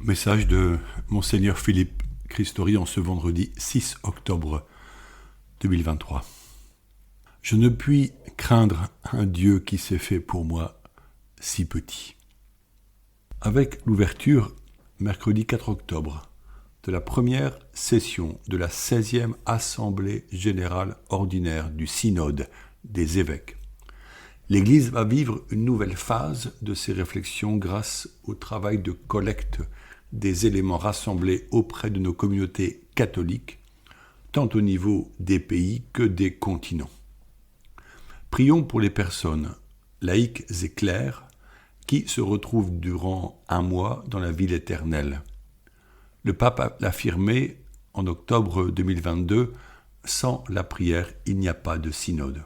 Message de Monseigneur Philippe Christori en ce vendredi 6 octobre 2023. Je ne puis craindre un Dieu qui s'est fait pour moi si petit. Avec l'ouverture, mercredi 4 octobre, de la première session de la 16e Assemblée générale ordinaire du Synode des évêques, l'Église va vivre une nouvelle phase de ses réflexions grâce au travail de collecte des éléments rassemblés auprès de nos communautés catholiques, tant au niveau des pays que des continents. Prions pour les personnes laïques et claires qui se retrouvent durant un mois dans la ville éternelle. Le pape l'affirmait en octobre 2022, sans la prière, il n'y a pas de synode.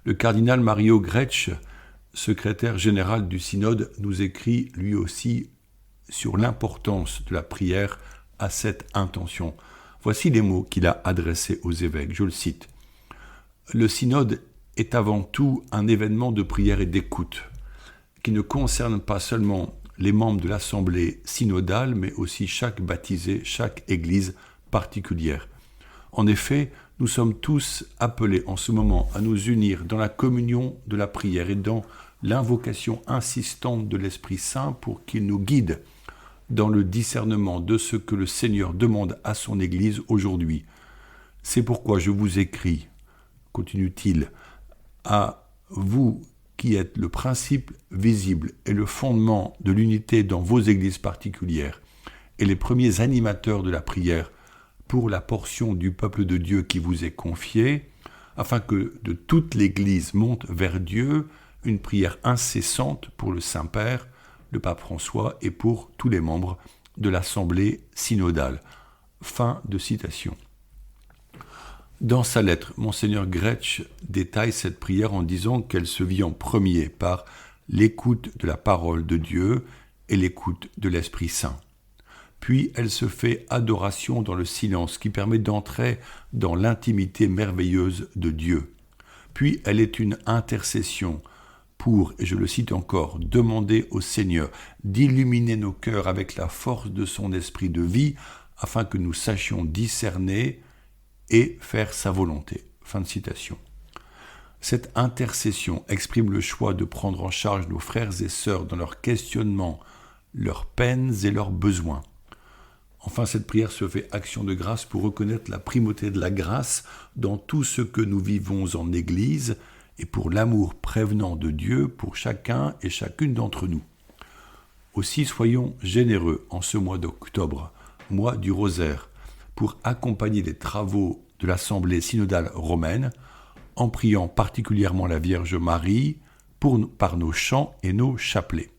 Le cardinal Mario Gretsch, secrétaire général du synode, nous écrit lui aussi sur l'importance de la prière à cette intention. Voici les mots qu'il a adressés aux évêques, je le cite. Le synode est avant tout un événement de prière et d'écoute, qui ne concerne pas seulement les membres de l'assemblée synodale, mais aussi chaque baptisé, chaque église particulière. En effet, nous sommes tous appelés en ce moment à nous unir dans la communion de la prière et dans l'invocation insistante de l'Esprit Saint pour qu'il nous guide dans le discernement de ce que le Seigneur demande à son Église aujourd'hui. C'est pourquoi je vous écris, continue-t-il, à vous qui êtes le principe visible et le fondement de l'unité dans vos églises particulières et les premiers animateurs de la prière pour la portion du peuple de Dieu qui vous est confiée, afin que de toute l'Église monte vers Dieu une prière incessante pour le Saint-Père, le pape François et pour tous les membres de l'Assemblée synodale. Fin de citation. Dans sa lettre, Monseigneur Gretsch détaille cette prière en disant qu'elle se vit en premier par l'écoute de la parole de Dieu et l'écoute de l'Esprit Saint. Puis elle se fait adoration dans le silence qui permet d'entrer dans l'intimité merveilleuse de Dieu. Puis elle est une intercession pour, et je le cite encore, demander au Seigneur d'illuminer nos cœurs avec la force de son esprit de vie afin que nous sachions discerner et faire sa volonté. Fin de citation. Cette intercession exprime le choix de prendre en charge nos frères et sœurs dans leurs questionnements, leurs peines et leurs besoins. Enfin, cette prière se fait action de grâce pour reconnaître la primauté de la grâce dans tout ce que nous vivons en Église et pour l'amour prévenant de Dieu pour chacun et chacune d'entre nous. Aussi, soyons généreux en ce mois d'octobre, mois du rosaire, pour accompagner les travaux de l'Assemblée synodale romaine, en priant particulièrement la Vierge Marie par nos chants et nos chapelets.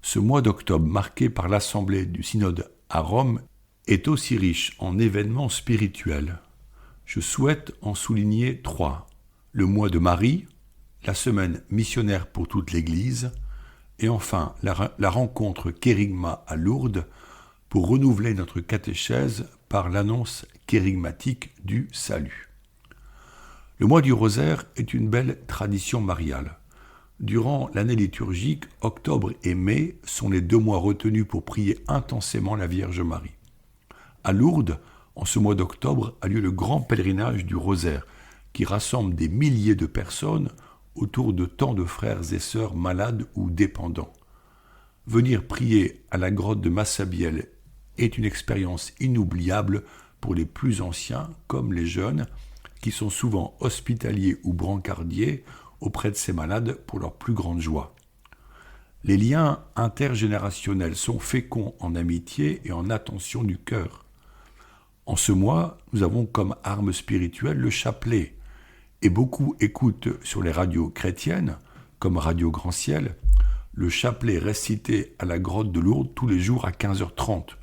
Ce mois d'octobre, marqué par l'Assemblée du synode à Rome, est aussi riche en événements spirituels. Je souhaite en souligner 3. Le mois de Marie, la semaine missionnaire pour toute l'Église, et enfin la rencontre Kérigma à Lourdes pour renouveler notre catéchèse par l'annonce kérigmatique du salut. Le mois du rosaire est une belle tradition mariale. Durant l'année liturgique, octobre et mai sont les 2 mois retenus pour prier intensément la Vierge Marie. À Lourdes, en ce mois d'octobre, a lieu le grand pèlerinage du rosaire, qui rassemble des milliers de personnes autour de tant de frères et sœurs malades ou dépendants. Venir prier à la grotte de Massabielle est une expérience inoubliable pour les plus anciens comme les jeunes, qui sont souvent hospitaliers ou brancardiers auprès de ces malades pour leur plus grande joie. Les liens intergénérationnels sont féconds en amitié et en attention du cœur. En ce mois, nous avons comme arme spirituelle le chapelet, et beaucoup écoutent sur les radios chrétiennes, comme Radio Grand Ciel, le chapelet récité à la grotte de Lourdes tous les jours à 15h30.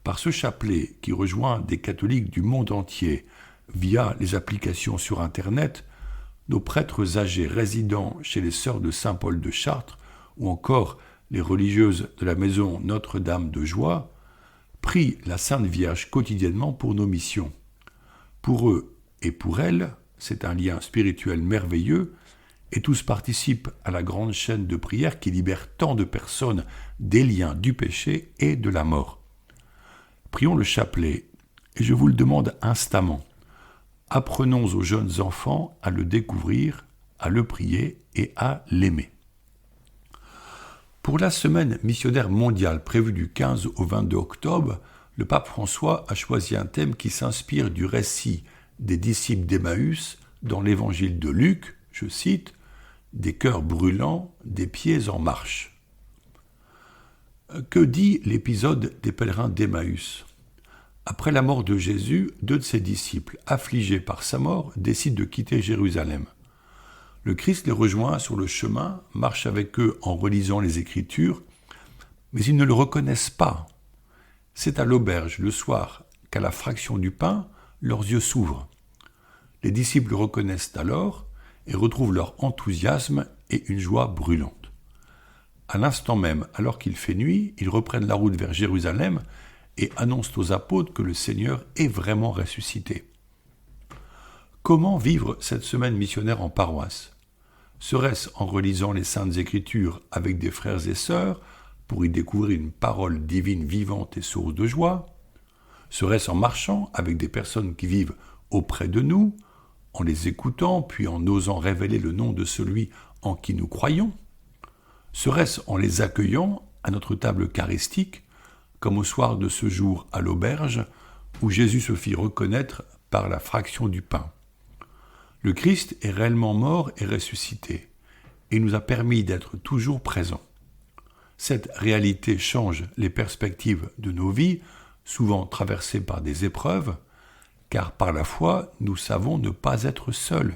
Par ce chapelet, qui rejoint des catholiques du monde entier via les applications sur Internet, nos prêtres âgés résidant chez les sœurs de Saint-Paul de Chartres ou encore les religieuses de la maison Notre-Dame de Joie prient la Sainte Vierge quotidiennement pour nos missions. Pour eux et pour elles, c'est un lien spirituel merveilleux et tous participent à la grande chaîne de prière qui libère tant de personnes des liens du péché et de la mort. Prions le chapelet, et je vous le demande instamment. Apprenons aux jeunes enfants à le découvrir, à le prier et à l'aimer. Pour la semaine missionnaire mondiale prévue du 15 au 22 octobre, le pape François a choisi un thème qui s'inspire du récit des disciples d'Emmaüs dans l'évangile de Luc, je cite, « des cœurs brûlants, des pieds en marche ». Que dit l'épisode des pèlerins d'Emmaüs ? Après la mort de Jésus, 2 de ses disciples, affligés par sa mort, décident de quitter Jérusalem. Le Christ les rejoint sur le chemin, marche avec eux en relisant les Écritures, mais ils ne le reconnaissent pas. C'est à l'auberge, le soir, qu'à la fraction du pain, leurs yeux s'ouvrent. Les disciples le reconnaissent alors et retrouvent leur enthousiasme et une joie brûlante. À l'instant même, alors qu'il fait nuit, ils reprennent la route vers Jérusalem et annoncent aux apôtres que le Seigneur est vraiment ressuscité. Comment vivre cette semaine missionnaire en paroisse ? Serait-ce en relisant les Saintes Écritures avec des frères et sœurs pour y découvrir une parole divine vivante et source de joie ? Serait-ce en marchant avec des personnes qui vivent auprès de nous, en les écoutant puis en osant révéler le nom de celui en qui nous croyons ? Serait-ce en les accueillant à notre table eucharistique, comme au soir de ce jour à l'auberge, où Jésus se fit reconnaître par la fraction du pain ? Le Christ est réellement mort et ressuscité, et nous a permis d'être toujours présents. Cette réalité change les perspectives de nos vies, souvent traversées par des épreuves, car par la foi, nous savons ne pas être seuls.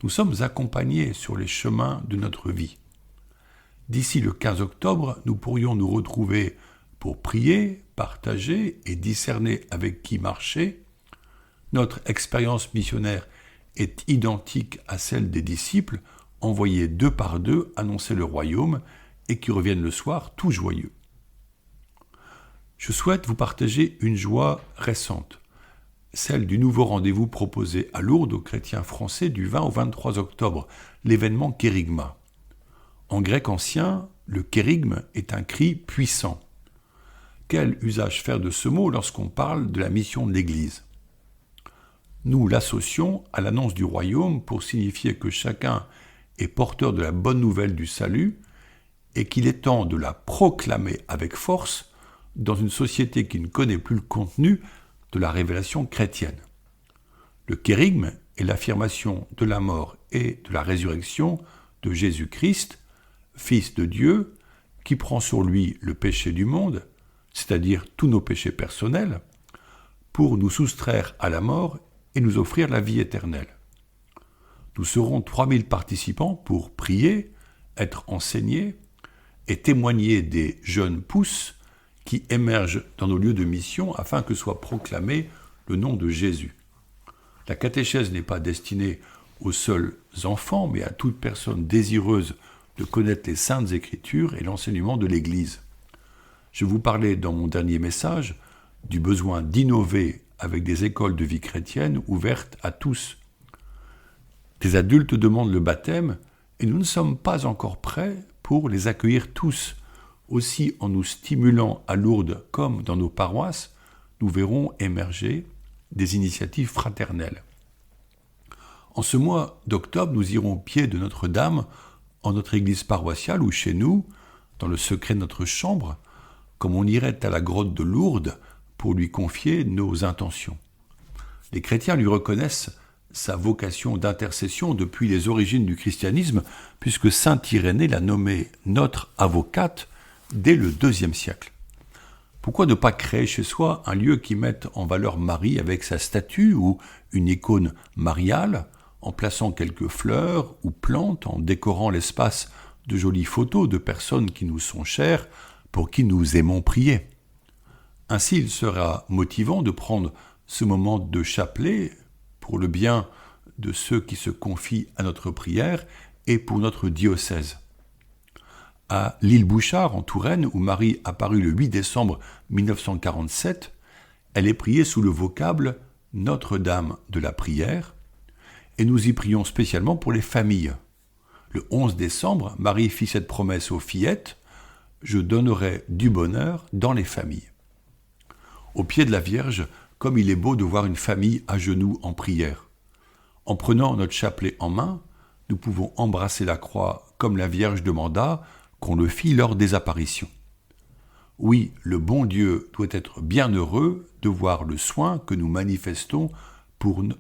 Nous sommes accompagnés sur les chemins de notre vie. D'ici le 15 octobre, nous pourrions nous retrouver pour prier, partager et discerner avec qui marcher. Notre expérience missionnaire est identique à celle des disciples, envoyés 2 par 2 annoncer le royaume et qui reviennent le soir tout joyeux. Je souhaite vous partager une joie récente, celle du nouveau rendez-vous proposé à Lourdes aux chrétiens français du 20 au 23 octobre, l'événement Kérigma. En grec ancien, le kérigme est un cri puissant. Quel usage faire de ce mot lorsqu'on parle de la mission de l'Église ? Nous l'associons à l'annonce du royaume pour signifier que chacun est porteur de la bonne nouvelle du salut et qu'il est temps de la proclamer avec force dans une société qui ne connaît plus le contenu de la révélation chrétienne. Le kérigme est l'affirmation de la mort et de la résurrection de Jésus-Christ, Fils de Dieu, qui prend sur lui le péché du monde, c'est-à-dire tous nos péchés personnels, pour nous soustraire à la mort et nous offrir la vie éternelle. Nous serons 3000 participants pour prier, être enseignés et témoigner des jeunes pousses qui émergent dans nos lieux de mission afin que soit proclamé le nom de Jésus. La catéchèse n'est pas destinée aux seuls enfants, mais à toute personne désireuse de connaître les Saintes Écritures et l'enseignement de l'Église. Je vous parlais dans mon dernier message du besoin d'innover avec des écoles de vie chrétienne ouvertes à tous. Des adultes demandent le baptême et nous ne sommes pas encore prêts pour les accueillir tous. Aussi, en nous stimulant à Lourdes comme dans nos paroisses, nous verrons émerger des initiatives fraternelles. En ce mois d'octobre, nous irons au pied de Notre-Dame, en notre église paroissiale ou chez nous, dans le secret de notre chambre, comme on irait à la grotte de Lourdes pour lui confier nos intentions. Les chrétiens lui reconnaissent sa vocation d'intercession depuis les origines du christianisme, puisque saint Irénée l'a nommée notre avocate dès le IIe siècle. Pourquoi ne pas créer chez soi un lieu qui mette en valeur Marie avec sa statue ou une icône mariale, en plaçant quelques fleurs ou plantes, en décorant l'espace de jolies photos de personnes qui nous sont chères, pour qui nous aimons prier. Ainsi, il sera motivant de prendre ce moment de chapelet pour le bien de ceux qui se confient à notre prière et pour notre diocèse. À l'île Bouchard, en Touraine, où Marie apparut le 8 décembre 1947, elle est priée sous le vocable Notre-Dame de la prière, et nous y prions spécialement pour les familles. Le 11 décembre, Marie fit cette promesse aux fillettes, « Je donnerai du bonheur dans les familles ». Au pied de la Vierge, comme il est beau de voir une famille à genoux en prière. En prenant notre chapelet en main, nous pouvons embrasser la croix comme la Vierge demanda qu'on le fît lors des apparitions. Oui, le bon Dieu doit être bien heureux de voir le soin que nous manifestons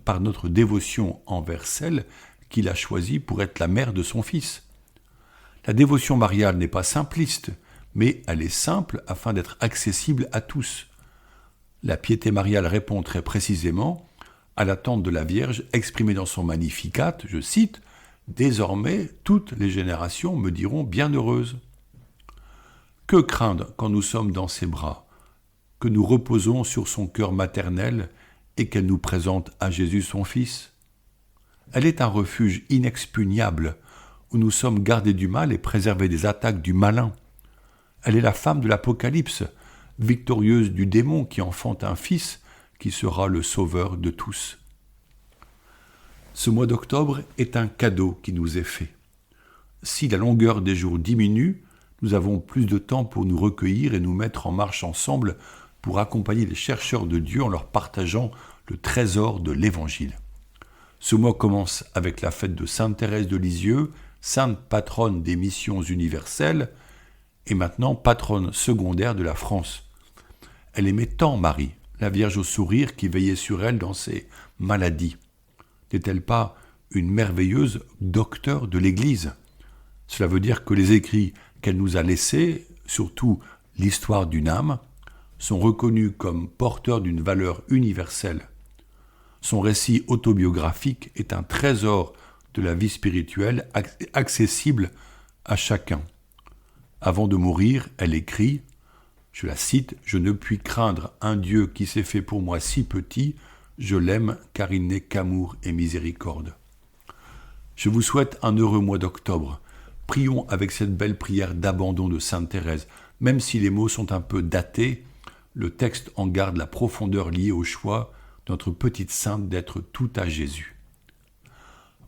par notre dévotion envers celle qu'il a choisie pour être la mère de son Fils. La dévotion mariale n'est pas simpliste, mais elle est simple afin d'être accessible à tous. La piété mariale répond très précisément à l'attente de la Vierge exprimée dans son Magnificat, je cite, « Désormais, toutes les générations me diront bienheureuse ». Que craindre quand nous sommes dans ses bras, que nous reposons sur son cœur maternel et qu'elle nous présente à Jésus son Fils? Elle est un refuge inexpugnable où nous sommes gardés du mal et préservés des attaques du malin. Elle est la femme de l'Apocalypse, victorieuse du démon qui enfante un fils qui sera le sauveur de tous. Ce mois d'octobre est un cadeau qui nous est fait. Si la longueur des jours diminue, nous avons plus de temps pour nous recueillir et nous mettre en marche ensemble pour accompagner les chercheurs de Dieu en leur partageant le trésor de l'Évangile. Ce mois commence avec la fête de Sainte Thérèse de Lisieux, sainte patronne des missions universelles, et maintenant patronne secondaire de la France. Elle aimait tant Marie, la Vierge au sourire qui veillait sur elle dans ses maladies. N'est-elle pas une merveilleuse docteure de l'Église? Cela veut dire que les écrits qu'elle nous a laissés, surtout l'histoire d'une âme, sont reconnus comme porteurs d'une valeur universelle. Son récit autobiographique est un trésor de la vie spirituelle accessible à chacun. Avant de mourir, elle écrit, je la cite, « Je ne puis craindre un Dieu qui s'est fait pour moi si petit, je l'aime car il n'est qu'amour et miséricorde. » Je vous souhaite un heureux mois d'octobre. Prions avec cette belle prière d'abandon de Sainte Thérèse. Même si les mots sont un peu datés, le texte en garde la profondeur liée au choix de notre petite sainte d'être tout à Jésus.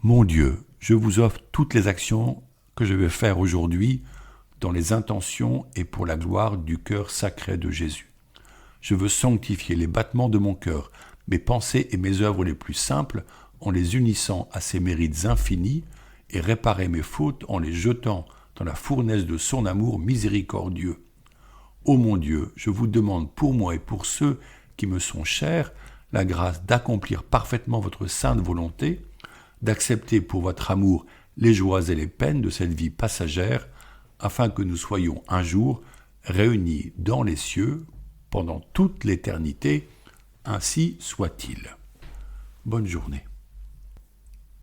Mon Dieu, je vous offre toutes les actions que je vais faire aujourd'hui dans les intentions et pour la gloire du cœur sacré de Jésus. Je veux sanctifier les battements de mon cœur, mes pensées et mes œuvres les plus simples en les unissant à ses mérites infinis et réparer mes fautes en les jetant dans la fournaise de son amour miséricordieux. Ô mon Dieu, je vous demande pour moi et pour ceux qui me sont chers la grâce d'accomplir parfaitement votre sainte volonté, d'accepter pour votre amour les joies et les peines de cette vie passagère, afin que nous soyons un jour réunis dans les cieux pendant toute l'éternité, ainsi soit-il. Bonne journée.